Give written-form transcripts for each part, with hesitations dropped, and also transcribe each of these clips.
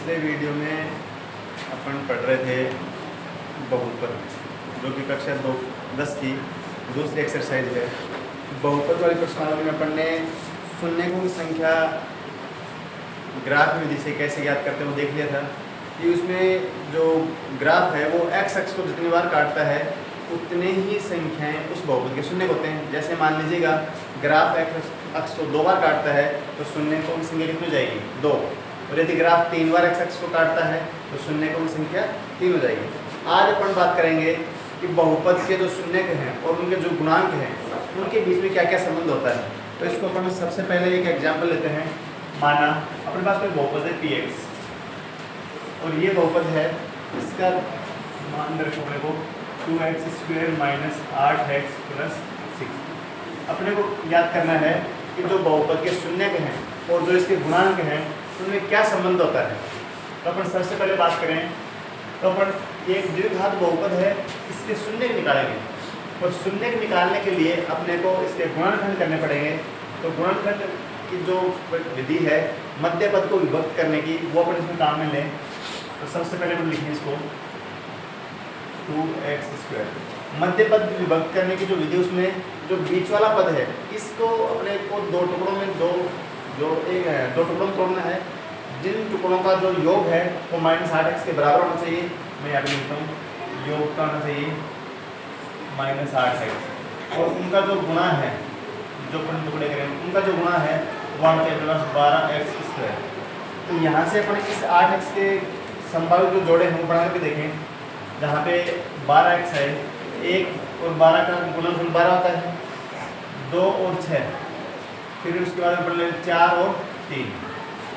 पिछले वीडियो में अपन पढ़ रहे थे बहुपद, जो कि कक्षा 10 की दूसरी एक्सरसाइज है। बहुपद वाली प्रश्नावली में अपन ने शून्यकों की संख्या ग्राफ विधि से कैसे ज्ञात करते हैं वो देख लिया था कि उसमें जो ग्राफ है वो एक्स अक्ष को जितनी बार काटता है उतने ही संख्याएं उस बहुपद के शून्य होते हैं। जैसे मान लीजिएगा ग्राफ एक्स अक्ष को 2 बार काटता है तो शून्यकों की संख्या कितनी हो जाएगी? 2। और यदि ग्राफ 3 बार एक्स अक्ष को काटता है तो शून्यकों की संख्या 3 हो जाएगी। आज अपन बात करेंगे कि बहुपद के जो शून्यक हैं और उनके जो गुणांक हैं उनके बीच में क्या क्या संबंध होता है। तो इसको अपन सबसे पहले एक एग्जाम्पल लेते हैं। माना अपने पास कोई बहुपद है px और ये बहुपद है, इसका मान रखो अपने को 2x² - 8x + 6। अपने को याद करना है कि जो बहुपद के शून्यक हैं और जो इसके गुणांक हैं उनमें क्या संबंध होता है। तो अपन सबसे पहले बात करें तो अपन ये एक द्विघात बहुपद है, इसके शून्यक निकालेंगे और शून्यक निकालने के लिए अपने को इसके गुणनखंड करने पड़ेंगे। तो गुणनखंड की जो विधि है मध्य पद को विभक्त करने की वो अपन इसमें काम में लें। तो सबसे पहले अपन लिखें इसको 2x²। मध्य पद विभक्त करने की जो विधि उसमें जो बीच वाला पद है इसको अपने को दो टुकड़ों में तोड़ना है। जिन टुकड़ों का जो योग है वो -8x के बराबर होना चाहिए। मैं यहाँ पे लिखता हूँ योग का होना चाहिए -8x और उनका जो गुणा है जो अपन टुकड़े करें उनका जो गुणा है वो आना चाहिए 12x²। तो यहाँ से अपन इस 8x के संभावित जो जोड़े हैं वो बना करके देखें। जहाँ पे 12x है, 1 और 12 का गुणनफल 12 होता है, 2 और 6, फिर उसके बाद अपन ले 4 और 3।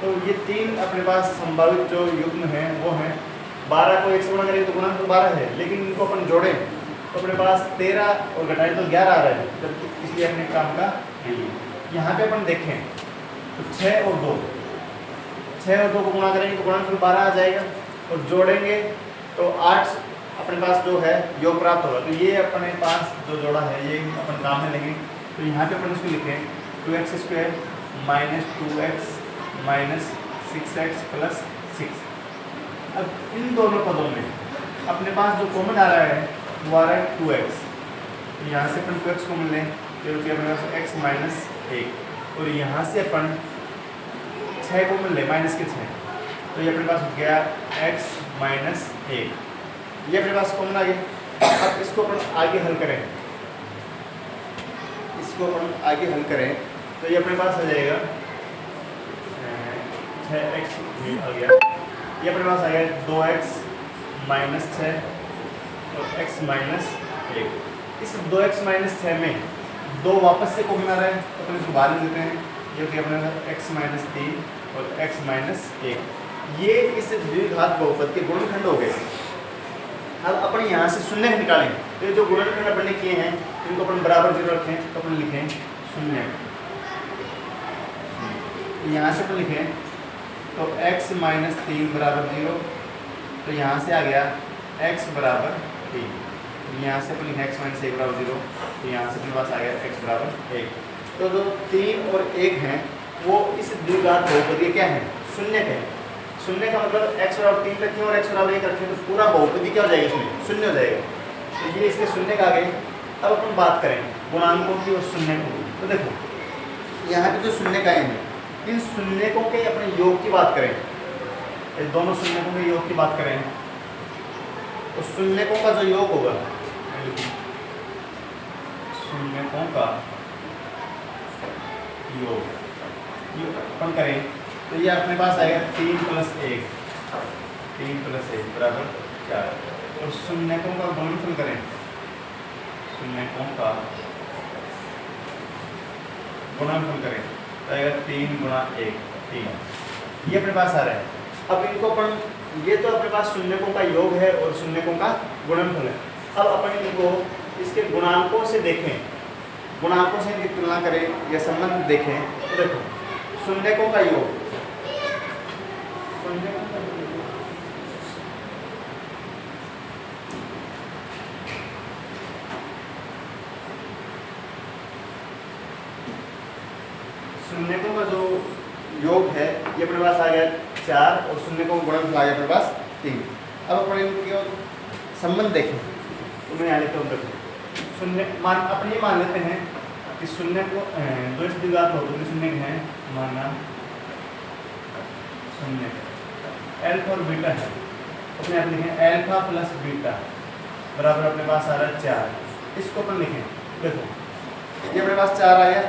तो ये 3 अपने पास संभावित जो युग्म हैं वो हैं। 12 को 1 से गुणा करेंगे तो गुणनफल 12 है, लेकिन इनको अपन जोड़ें तो अपने पास 13 और घटाएं तो 11 आ रहा है, जबकि इसलिए अपने काम का नहीं है। यहाँ पे अपन देखें तो 6 और 2 को गुणा करेंगे तो गुणनफल 12 आ जाएगा और जोड़ेंगे तो 8 अपने पास जो है योग प्राप्त होगा। तो ये अपने पास जो जोड़ा है ये अपन काम में लेंगे। तो यहाँ पे अपन इसको लिखें 2x² - 2x - 6x + 6। अब इन दोनों पदों में अपने पास जो कॉमन आ रहा है वो आ रहा है 2x। तो यहाँ से अपन 2x कॉमन लें तो अपने पास x - 1 और यहाँ से अपन 6 कॉमन लें -6। तो ये अपने पास हो गया x - 1। ये अपने पास कॉमन आ गया। अब इसको अपन आगे हल करें, तो ये अपने पास आ जाएगा 6x आ गया। ये अपने पास आ गया 2x - 6 और x - 1। इस 2x - 6 में 2 वापस से कॉमन आ रहा है तो अपन इसको बाहर ले लेते हैं। ये कि अपने पास x - 3 और x - 1। ये इस द्विघात बहुपद के गुणनखंड हो गए। अब अपन यहाँ से शून्य निकालें तो ये जो गुणनखंड अपन ने किए हैं इनको अपन बराबर 0 रखें। तो अपन लिखें शून्य, यहाँ से अपन लिखें तो x - 3 = 0। तो यहाँ से आ गया x = 3। यहाँ से अपन लिखें x - 1 = 0। तो यहाँ से अपने पास आ गया x = 1। तो जो 3 और 1 हैं वो इस द्विघात बहुपद के क्या है? शून्यक है। शून्य का मतलब x = 3 रखें और x = 1 रखें तो पूरा बहुपदी क्या हो जाएगा? इसमें शून्य हो जाएगा। तो ये इसके शून्य का आ गए। अब अपन बात करें गुणांकों की और शून्यकों की। तो देखो यहाँ पे जो शून्यकाएँ हैं इन शून्यकों के अपने योग की बात करें, इस दोनों शून्यकों के योग की बात करें तो शून्यकों का जो योग होगा, शून्यकों का योग अपन करें तो ये अपने पास आएगा 3 + 1 = 4। और शून्यकों का गुणनफल करें, शून्यकों का गुणनफल करें तो आएगा 3 × 1 3। ये अपने पास आ रहा है। अब इनको अपन ये तो अपने पास शून्यकों का योग है और शून्यकों का गुणनफल है। अब अपन इनको इसके गुणांकों से देखें, गुणांकों से इनकी तुलना करें या संबंध देखें। तो देखो शून्यकों का योग, शून्यकों का जो योग है ये अपने पास आ गया 4 और शून्य को गुणनफल आ गया अपने पास 3। अब अपन इनके संबंध देखें तो मैं यहाँ लिखता हूँ, देखो शून्य अपन ये मान लेते हैं कि शून्य को दो इस द्विघात बहुपद शून्य है, माना शून्य अल्फा और बीटा है, अपने आप लिखें अल्फा प्लस बीटा बराबर अपने पास आ रहा है 4। इसको अपन लिखें, देखो ये अपने पास 4 आया।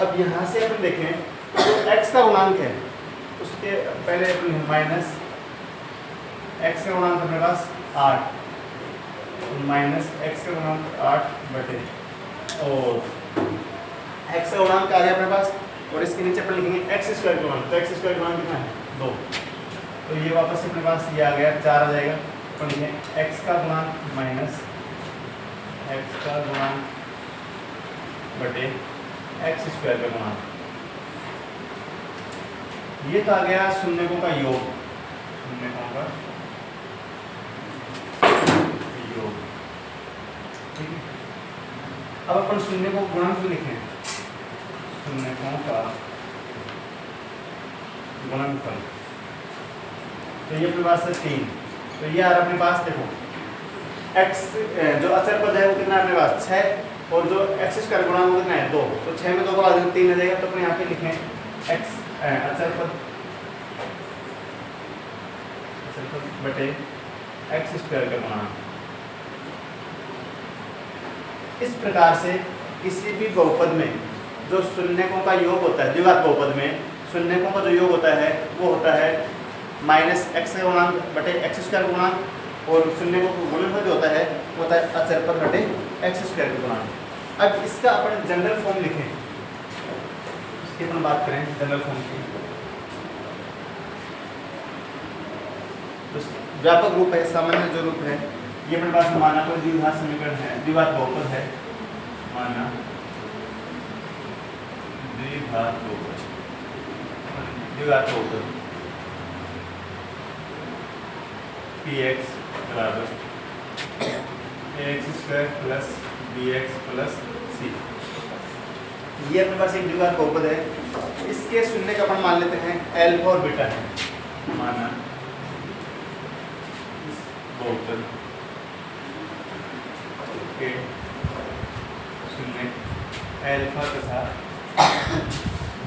अब यहाँ से अपन देखें तो x का गुणांक है उसके पहले अपन माइनस x का गुणांक अपने पास 8 माइनस x का गुणांक 8 बटे और x का गुणांक आ गया अपने पास और इसके नीचे अपन लिखेंगे x स्क्वायर गुणांक। तो x स्क्वायर गुणांक कितना है 2, तो ये वापस अपने पास ये आ गया 4 आ जाएगा। तो लिखें x का गुणांक माइनस x का गुणांक बटे x स्क्वायर का गुणांक। ये तो आ गया शून्यकों का योग, शून्यकों का योग, ठीक है। अब अपन शून्य को गुणनफल लिखें, शून्यकों का गुणनफल। तो ये अपने पास है 3, तो ये आ रहा अपने पास देखो x जो अचर पद है वो कितना अपने पास 6 और जो x स्क्वायर गुणांक वो कितना है 2, तो 6 में 2 को भाग 3 आ जाएगा। तो अपन यहाँ पे लिखें x अचर पद बटे x स्क्वायर का गुणांक। इस प्रकार से किसी भी बहुपद में जो शून्यकों का योग होता है, द्विघात बहुपद में शून्यकों का जो योग होता है वो होता है माइनस x का गुणांक बटे x स्क्वायर का गुणांक और शून्यकों का गुणनफल जो होता है वो होता है अचर पद बटे x स्क्वायर का गुणांक। अब इसका अपन जनरल फॉर्म लिखें, इसकी अपन बात करें जनरल फॉर्म की। तो व्यापक रूप है, सामान्य जो रूप है ये अपने पास माना कोई द्विघात समीकरण है, द्विघात बहुपद है, माना द्विघात बहुपद, द्विघात बहुपद px बराबर ax square plus bx plus c। ये अपने पास एक द्विघात बहुपद है। इसके शून्य का अपन मान लेते हैं अल्फा और बीटा है, माना बहुपद के शून्य अल्फा तथा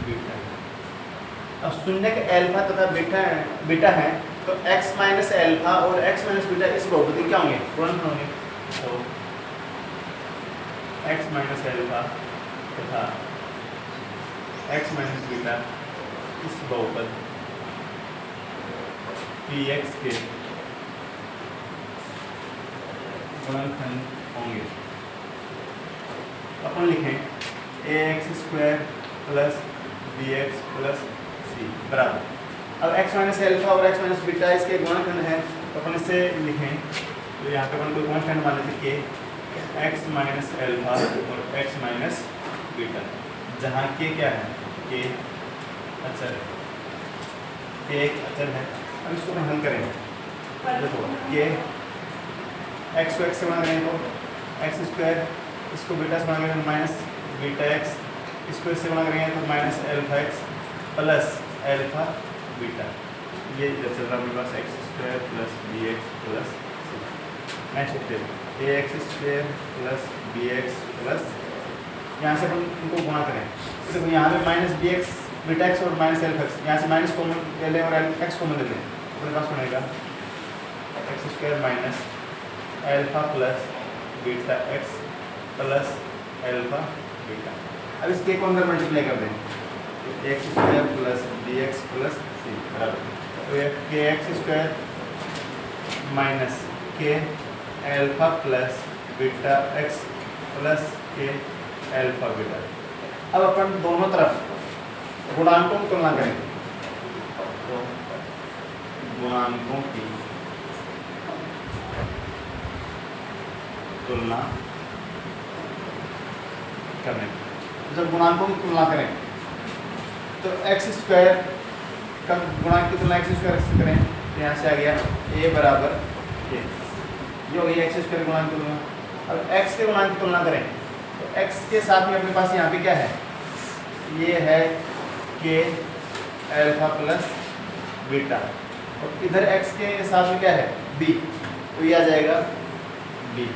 बीटा। अब शून्य के अल्फा तथा बीटा है तो x माइनस अल्फा और x माइनस बीटा इस बहुपद के क्या होंगे, गुणनफल होंगे। तो x माइनस अल्फा तथा x माइनस बीटा इस बहुपद px के गुणनफल होंगे। अपन लिखें ax square plus bx plus c बराबर। अब x माइनस अल्फा और x माइनस बीटा इसके गुणनखंड हैं तो अपन इसे लिखें, तो यहाँ पे अपन कोई कांस्टेंट मान लेते हैं कि x माइनस अल्फा और x माइनस बीटा, जहाँ k क्या है, k अचर है, k एक अचर है। अब इसको हम हल करेंगे, देखो k x को x से गुणा करेंगे तो x स्क्वायर, इसको बीटा से गुणा करेंगे तो माइनस बीटा x, इसको इससे गुणा करेंगे तो minus alpha x plus alpha beta. ये इधर चल रहा है मेरे पास x square plus bx plus c। Next step ax square plus bx plus, यहाँ से अपन इनको गुणा करें तो देखो यहाँ पे माइनस bx बीटा x और माइनस अल्फा x, यहाँ से माइनस कॉमन ले लें और x कॉमन ले लें, अपने पास बनेगा x square minus alpha plus beta x plus alpha beta. अब इस k को अंदर मल्टीप्लाई कर दें तो x square plus bx plus c बराबर, तो ये kx square minus k alpha plus beta x plus k alpha beta. अब अपन दोनों तरफ गुणांकों की तुलना करें तो गुणांकों की तुलना करने, जब गुणांकों की तुलना करें तो x स्क्वायर का गुणांक की तुलना x स्क्वायर से करें तो यहाँ से आ गया a बराबर a, ये हो गई x स्क्वायर गुणांक की तुलना। अब x के गुणांक की तुलना करें तो x के साथ में अपने पास यहाँ पे क्या है, ये है k अल्फा प्लस बीटा, और इधर x के साथ में क्या है b, तो ये आ जाएगा b,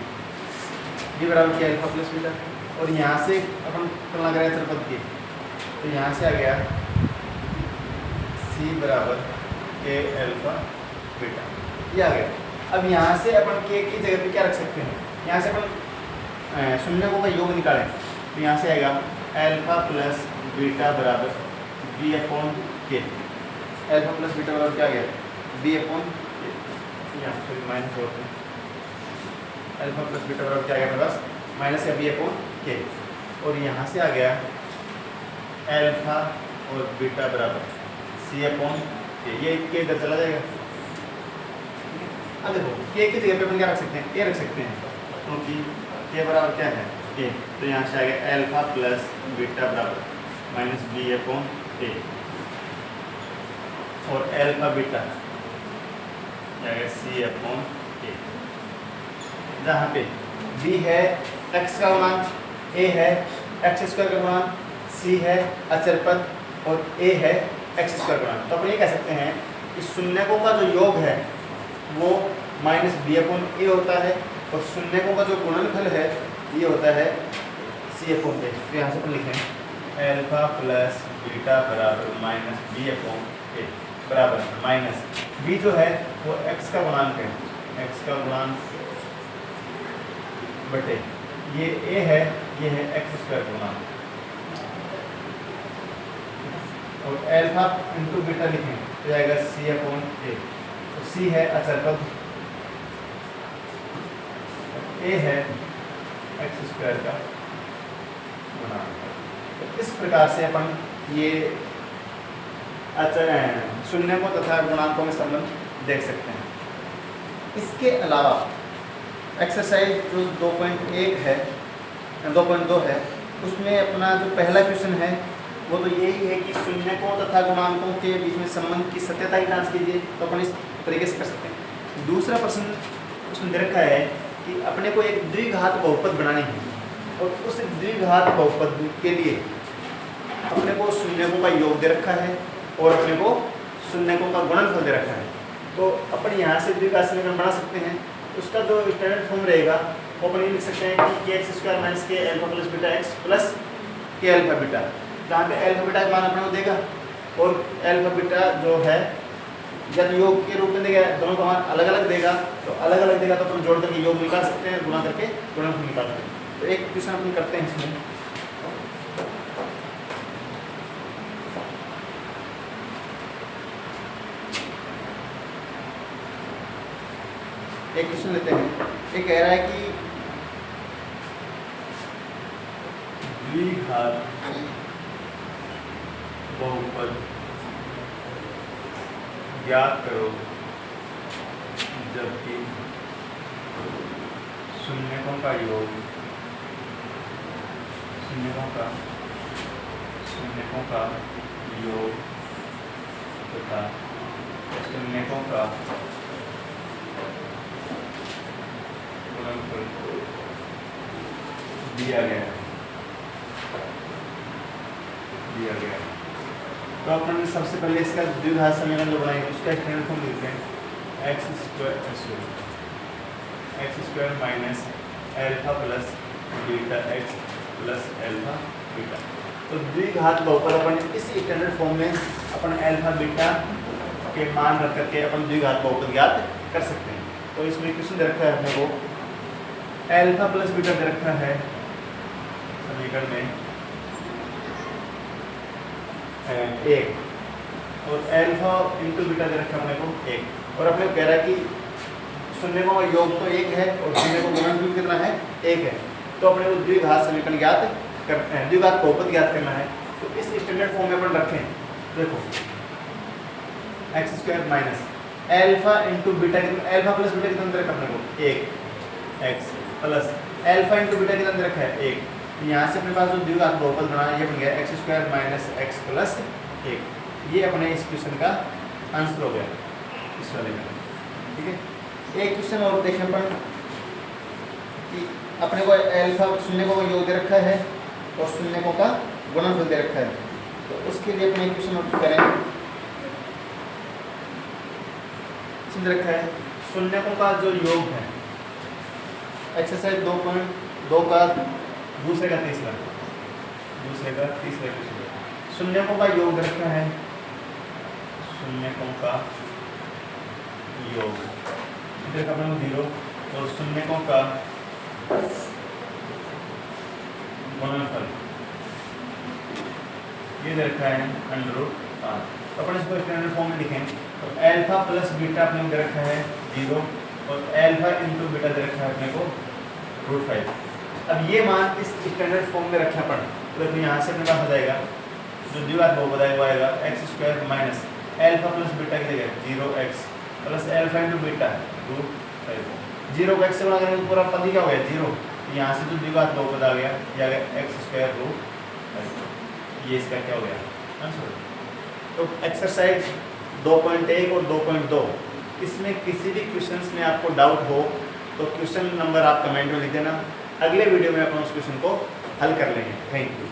ये बराबर क्या अल्फा प्लस बीटा। और यहाँ से अपन तुलना करें अचर पद की, तो यहाँ से आ गया c बराबर k अल्फा बीटा, ये आ गया। अब यहाँ से अपन k की जगह पे क्या रख सकते हैं, यहाँ से अपन शून्यकों का योग निकालें, तो यहाँ से आएगा अल्फा प्लस बीटा बराबर b upon k, alpha plus beta बराबर क्या आ गया b अपॉन k, यहाँ सॉरी माइनस होते हैं, अल्फा प्लस बीटा बराबर क्या आ गया मेरे पास माइनस या b अपॉन k, और यहाँ से आ गया अल्फा और बीटा बराबर c अपॉन k, ये k इधर चला जाएगा। अब देखो k की जगह पे अपन क्या रख सकते हैं, a रख सकते हैं, क्योंकि k बराबर क्या है k, तो यहाँ से आ गया अल्फा प्लस बीटा बराबर माइनस b अपॉन a, और अल्फा बीटा जाएगा c अपॉन a, जहाँ पे b है x का गुणांक, a है x स्क्वायर का गुणांक, c है अचर पद और a है x स्क्वायर का गुणांक। तो अपन ये कह सकते हैं कि शून्यकों का जो योग है वो माइनस b अपॉन a होता है, और शून्यकों का जो गुणनफल है ये होता है c अपॉन a। तो यहाँ से अपन लिखें अल्फा प्लस बीटा बराबर माइनस b अपॉन a बराबर माइनस b जो है वो x का गुणांक है, x का गुणांक बटे ये a है, ये है x स्क्वायर गुणांक, और अल्फा इंटू बीटा लिखें तो जाएगा c अपॉन a, तो c है अचर पद, a है x स्क्वायर का गुणांक। तो इस प्रकार से अपन ये अचर शून्यकों तथा गुणांकों में संबंध देख सकते हैं। इसके अलावा एक्सरसाइज जो 2.1 है 2.2 है, उसमें अपना जो पहला क्वेश्चन है वो तो यही है कि शून्यकों तथा गुणांकों के बीच में संबंध की सत्यता की जांच कीजिए, तो अपन इस तरीके से कर सकते हैं। दूसरा प्रश्न उसमें दे रखा है कि अपने को एक द्विघात बहुपद बनानी है, और उस द्विघात बहुपद के लिए अपने को शून्यकों का योग दे रखा है और अपने को शून्यकों का गुणनफल दे रखा है। तो अपन यहाँ से द्विघात समीकरण बना सकते हैं। उसका जो स्टैंडर्ड फॉर्म रहेगा वो अपन ये लिख सकते हैं कि के एक्स स्क्वायर माइनस के alpha plus beta x plus के अल्फा बीटा, जहाँ पे अल्फा बीटा का मान अपने को देगा और अल्फा बीटा जो है या तो योग के रूप में देगा, दोनों का मान अलग अलग देगा, तो अलग अलग देगा तो अपन जोड़ करके योग निकाल सकते हैं, गुणा करके गुणनफल निकाल सकते हैं। तो एक क्वेश्चन अपन करते हैं इसमें। एक क्वेश्चन लेते हैं। ये कह रहा है कि द्विघात बहुपद ज्ञात करो जबकि शून्यकों का योग योग तथा शून्यकों का गुणनफल दिया गया। तो अपन सबसे पहले इसका द्विघात समीकरण जो बनाएंगे उसका स्टैंडर्ड फॉर्म लिखते हैं x square minus alpha plus beta x plus alpha beta. तो द्विघात बहुपद अपन इस स्टैंडर्ड फॉर्म में अपन अल्फा बीटा के मान रख करके अपन द्विघात बहुपद ज्ञात कर सकते हैं। तो इसमें क्वेश्चन दे रखा है अपने को अल्फा प्लस बीटा दे रखा है समीकरण में एक, और अल्फा इंटू बीटा दे रखा है अपने को एक, और अपने को कह रहा है कि शून्यकों का योग तो एक है और शून्य को गुणनफल कितना है एक है। तो अपने को द्विघात समीकरण ज्ञात करते हैं, द्विघात बहुपद ज्ञात करना है। तो इस स्टैंडर्ड फॉर्म में अपन रखें, देखो x square minus alpha into beta, alpha plus beta कितना दे रखा है अपने को एक, x plus alpha into beta कितना दे रखा है एक। यहाँ से अपने पास जो द्विघात बहुपद बना है ये बन गया x square minus x plus एक। ये अपने इस क्वेश्चन का आंसर हो गया इस वाले में। ठीक है, एक क्वेश्चन और देखें अपन कि अपने को अल्फा शून्यकों का योग दे रखा है और शून्यकों का गुणनफल दे रखा है। तो उसके लिए अपने क्वेश्चन और करें क्वेश्चन दे रखा है शून्यकों का जो योग है, एक्सरसाइज 2.2 का दूसरे का तीसरा क्वेश्चन। शून्यकों का योग दे रखा है, शून्यकों का योग इधर का 0 और शून्यकों का गुणनफल ये दे रखा है √r। तो अपन इसको स्टैंडर्ड फॉर्म में लिखें तो अल्फा प्लस बीटा अपने को दे रखा है 0 और अल्फा इंटू बीटा दे रखा है अपने को √5। अब ये मान इस स्टैंडर्ड फॉर्म में रखना पड़ा तो देखो यहाँ से अपने पास आ जाएगा जो द्विघात बहुपद वो आएगा x² minus alpha plus beta की जगह 0x plus alpha into beta √5। 0 को x से गुणा करेंगे तो पूरा पद ही क्या हो गया 0। यहाँ से जो द्विघात बहुपद आ गया ये आ गया x² √5। ये इसका क्या हो गया आंसर। तो एक्सरसाइज 2.1 और 2.2 इसमें किसी भी क्वेश्चंस में आपको डाउट हो तो क्वेश्चन नंबर आप कमेंट में लिख देना, अगले वीडियो में अपन उस क्वेश्चन को हल कर लेंगे। Thank you.